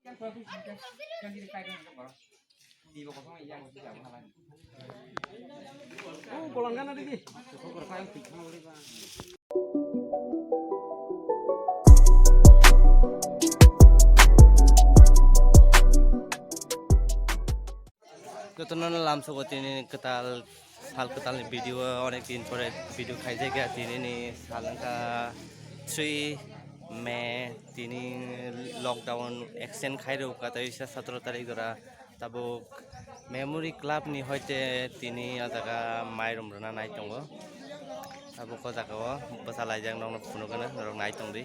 Keturunan lam sobat ini ketal hal ketal video onek din pore video khai jaga tini ni salangka 3 Mei tini lockdown extend khai ro kata isa 17 tarik dora tabo memory club ni hoite tini ajaga mairum rona nai tongo tabo ko jaga basalai jang nong puno kana rong nai tongdi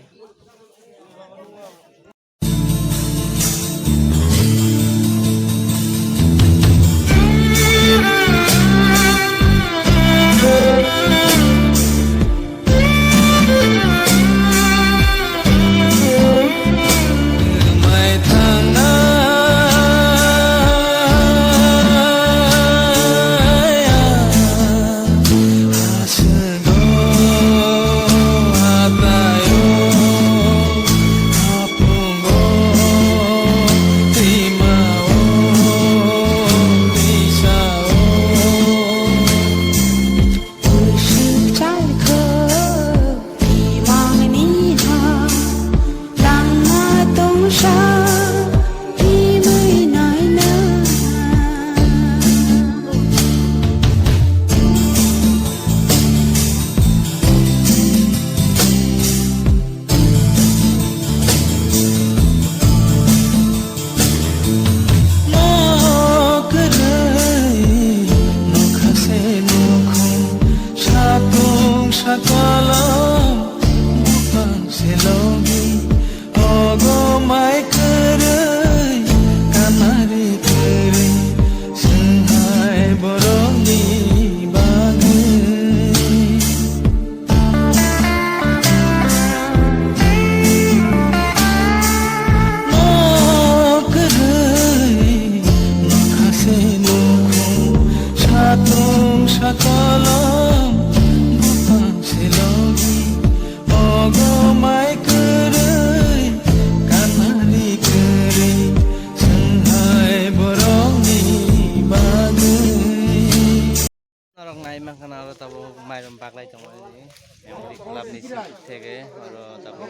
Kenal tabu main empat lagi cuma ini yang di klub di sini baru tabu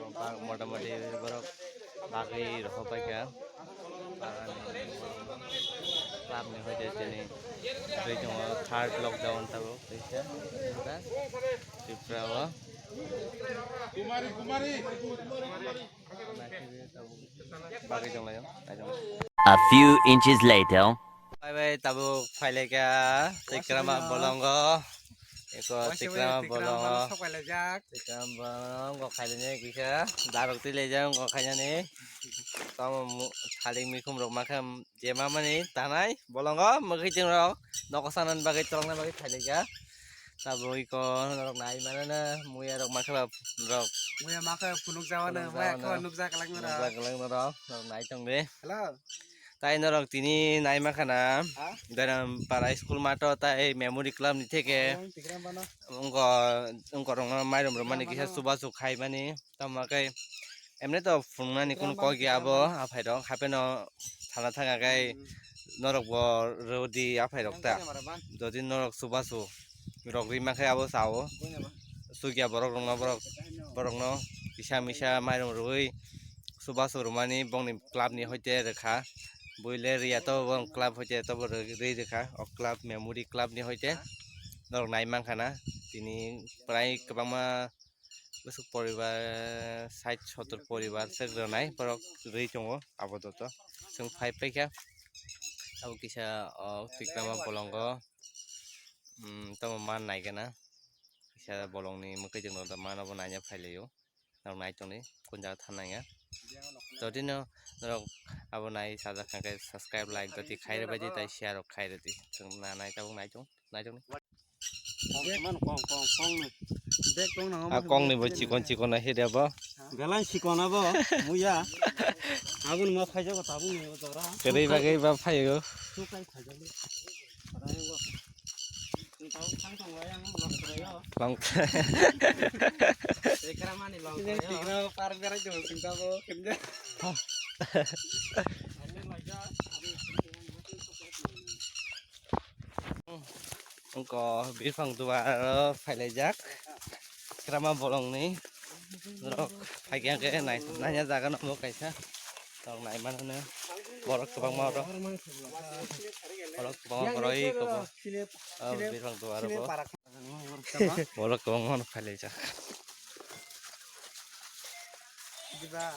empat moda-modi baru bagi rohop aja klub nih aja sini jadi cuma third lockdown tabu bisa Tripura bagi cuma ya A few inches later. Bye tabu file kya tikrama bolongo eko tikrama bolongo khailene kisa darok tile jang ko khailene tam thali mikum rok makam jema mani tanai bolongo magijing rok nokosanan bagai tolongna bagai file kya tabu iko rok nai manana muya rok makala rok muya maka punuk jawana muya ko nukja kalang rok nai tong de hello তাই নরক তিনি নাই মাখানা দারাম পারা school মাটো তাই memory club নি থেকে উঙ্ক রং মাইরম মানে কিসা সুবা সু খাই মানে তামাকাই এমনি তো ফুংনানি কোন ক গিয়াবো আফাই রক হাপেন থানা থাকাকাই নরক ব রদি আফাই রকটা যদি নরক সুবা সু রক রি মাখাই আবো সাও সুগিয়া বরক রং বরক ন কিসা মিসা মাইরম রই সুবা সু রমানি বংনি ক্লাব নি হইতে রেখা Boiler ya to bang club hoite to rei rekha o club memory club ni hoite norok nai mangkhana tini prai kwbangma busuk poribar 60-70 poribar segrnai borok rei tongo apatot जों five Paika अब किसा तिक्रामा bolongo tamo man naigana किसा bolongni mukai जों दा manobo naina phailayo nang nai tongni kunja thanaya todino norok abo nai sajak khangkai subscribe like doti khaire baidi tai share rok khaire di जों na nai tabuk nai tong kong ni bo chikon na hede bo galan chikona bo muya agun ma phaijo ko tabung ni dora kerei bagai ba phayo tu kai phaijo tahu sang tong wayang long koyo. Long Sekira mani long koyo. Tikra parang gara jo sing tahu kenja. không có biên phòng tù bà phải lấy rác krama bolong nih rồi phải cái này nanya ra cái nó một cái sao tàu này mà nó bolok ke bang mau bolok ke bang mau rồi có biên phòng tù bà rồi bolok ke bang mau phải lấy rác Di ba?